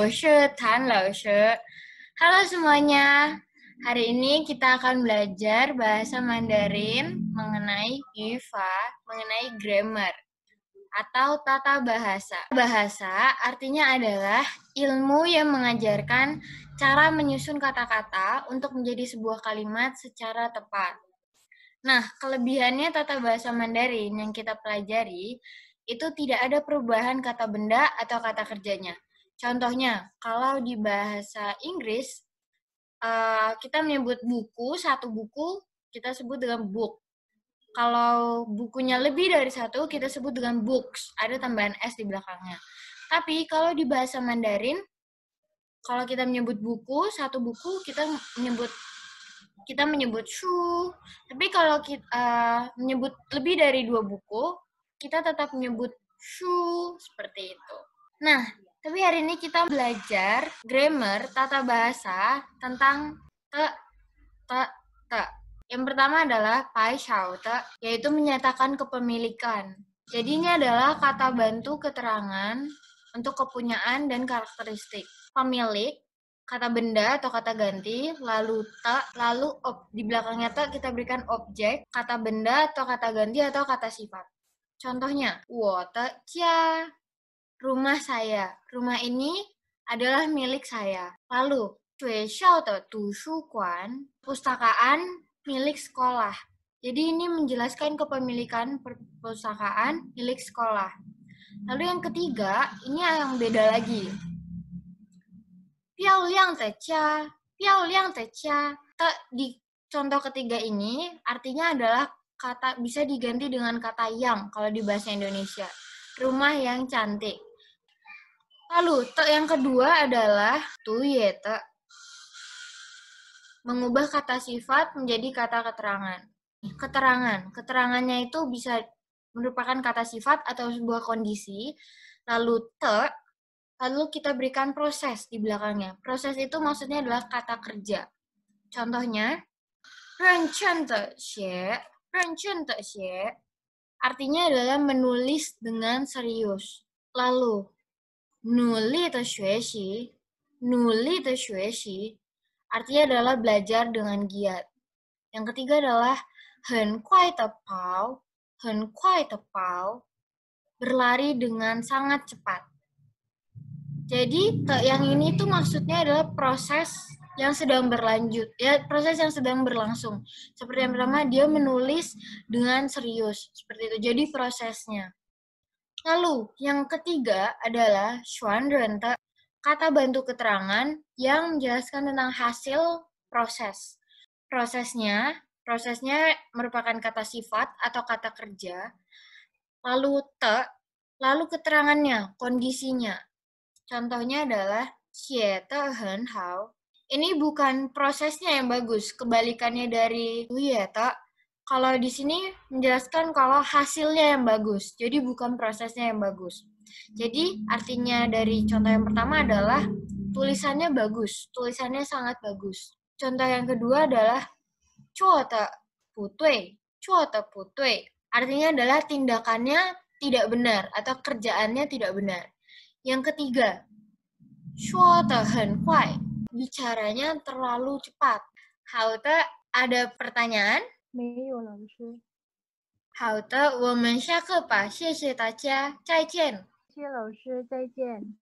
我是谭老师. Halo semuanya. Hari ini kita akan belajar bahasa Mandarin mengenai yufa, mengenai grammar atau tata bahasa. Bahasa artinya adalah ilmu yang mengajarkan cara menyusun kata-kata untuk menjadi sebuah kalimat secara tepat. Nah, kelebihannya tata bahasa Mandarin yang kita pelajari itu tidak ada perubahan kata benda atau kata kerjanya. Contohnya, kalau di bahasa Inggris, kita menyebut buku, satu buku kita sebut dengan book. Kalau bukunya lebih dari satu, kita sebut dengan books. Ada tambahan S di belakangnya. Tapi kalau di bahasa Mandarin, kalau kita menyebut buku, satu buku kita menyebut shu. Tapi kalau kita menyebut lebih dari 2 buku, kita tetap menyebut shu, seperti itu. Nah, tapi hari ini kita belajar grammar, tata bahasa tentang te. Yang pertama adalah pai xiao te, yaitu menyatakan kepemilikan. Jadi ini adalah kata bantu keterangan untuk kepunyaan dan karakteristik. Pemilik, kata benda atau kata ganti, lalu te, lalu di belakangnya te kita berikan objek, kata benda atau kata ganti atau kata sifat. Contohnya, wo te jia, rumah saya. Rumah ini adalah milik saya. Lalu, shui xiao de du shu guan, pustakaan milik sekolah. Jadi ini menjelaskan kepemilikan perpustakaan milik sekolah. Lalu yang ketiga, ini yang beda lagi. Piao liang de jia, piao liang de jia. Di contoh ketiga ini artinya adalah kata bisa diganti dengan kata yang kalau di bahasa Indonesia. Rumah yang cantik. Lalu, te yang kedua adalah tu ye te. Mengubah kata sifat menjadi kata keterangan. Keterangannya itu bisa merupakan kata sifat atau sebuah kondisi. Lalu te, lalu kita berikan proses di belakangnya. Proses itu maksudnya adalah kata kerja. Contohnya, renchen de xie, artinya adalah menulis dengan serius. Lalu, nuli de xuexi, artinya adalah belajar dengan giat. Yang ketiga adalah hen kuai tepao, berlari dengan sangat cepat. Jadi yang ini tuh maksudnya adalah proses yang sedang berlanjut, ya proses yang sedang berlangsung. Seperti yang pertama, dia menulis dengan serius, seperti itu. Jadi prosesnya. Lalu, yang ketiga adalah xuanrente, kata bantu keterangan yang menjelaskan tentang hasil proses. Prosesnya merupakan kata sifat atau kata kerja. Lalu te, lalu keterangannya, kondisinya. Contohnya adalah xie te hen hao. Ini bukan prosesnya yang bagus, kebalikannya dari ye te. Kalau di sini menjelaskan kalau hasilnya yang bagus, jadi bukan prosesnya yang bagus. Jadi artinya dari contoh yang pertama adalah tulisannya bagus, tulisannya sangat bagus. Contoh yang kedua adalah cuo te putui, artinya adalah tindakannya tidak benar atau kerjaannya tidak benar. Yang ketiga, shuo te hen kuai, bicaranya terlalu cepat. Hao te, ada pertanyaan? 没有老师。好的，我们下课吧，谢谢大家，再见。谢谢老师，再见。